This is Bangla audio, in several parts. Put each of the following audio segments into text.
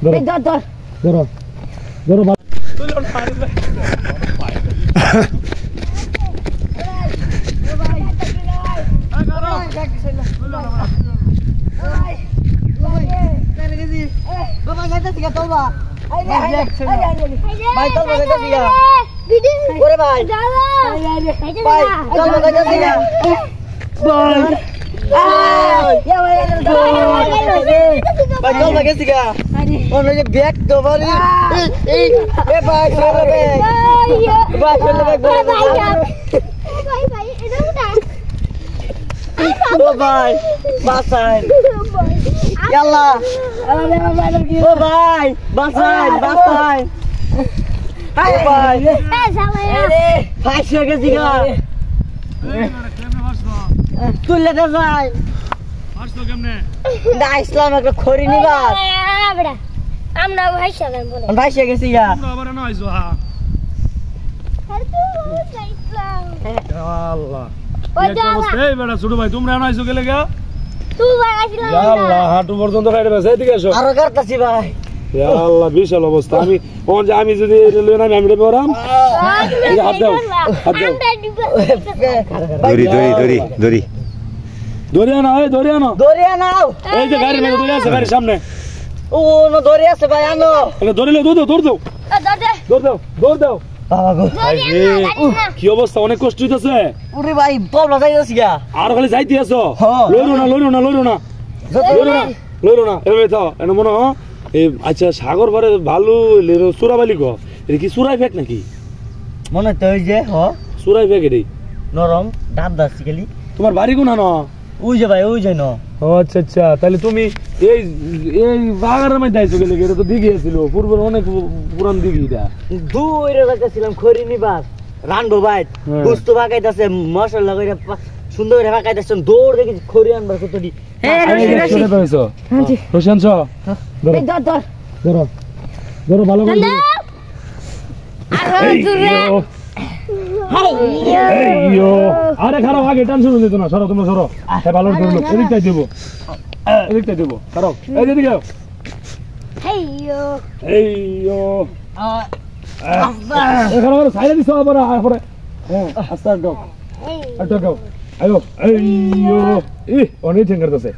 ধরো ধরো ধরো ইসলাম একটা খড়ি নিবা আমরা ভাইসা গেছি ছোট ভাই তোমরা আনাইছো গেলে হাঁটু পর্যন্ত আরো কাটতাছি ভাই আল্লাহ বিশাল অবস্থা আমি যদি আমি পড়াম হাত দাও হাত দাও দড়ি আনো দড়ি আনো দড়ি আনাও এই যে গাড়ির মধ্যে দড়ি আছে গাড়ির সামনে ও নো দড়ি আছে ভাই আনো দড়ি লো দৌড় দাও বাবা গো কি অবস্থা অনেক কষ্ট হইতাছে ওরে ভাই প্রবলেম যাইতাছি গা আর খালি যাইতে আছো লইরো না এভাবে তো এনে মনে এই আচ্ছা সাগর পারে ভালো চুরাবালি গো এটা কি চুরাই ব্যাগ নাকি মনে তো ওই যে চুরাই ব্যাগ এটাই নরম ডাব দাসি খালি তোমার বাড়ি কোনা না ওই যে ভাই ওই যে না আচ্ছা আচ্ছা তাহলে তুমি এই এই বাগানের মধ্যে আইছো গেলে এটা তো দিঘি ছিল পূর্বের অনেক পুরান দিঘি এটা দূরে যাইতাছিলাম খড়ি নিবাস রানবো ভাই গুস্ত বাগাইতাছে মশলা কইরা সুন্দর করে বাগাইতাছেন দৌড় দেখি খড়ি আনবার কতটি রোশন ছ ধরো ভালো করে আরে খারাপ আগে টেনশন দিত না সরো তোমরা সরো ভালো ধরলো এদিকটাই দেবো খারাপ এই দিকে সাইডে দিছ আবার পরে আস্তে আয়ো অনেক ঠেঙ্গার আছে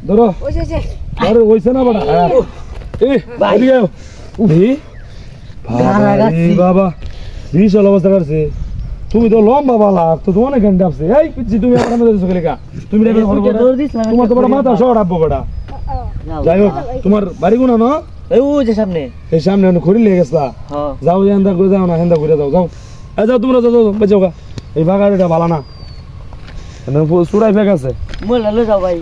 ধরো ওইছে না বাড়া বাবা বিশাল অবস্থা করছে তুমি তো লম্বা বালা তো তোমার এখানে ডাবছে এই পিচ্ছি তুমি আমার মধ্যে তুমি তোমার তো বড় মাথা শহর আব্বো বড়া যাই হোক তোমার বাড়ি কোনা না এই সামনে খড়ি লেগে গেছলা যাও হেন্দা করে যাও না হেন্দা করে যাও যাও তোমরা যাও বেঁচে এই বাগানটা ভালো না চূড়াই ফেক আছে যাও ভাই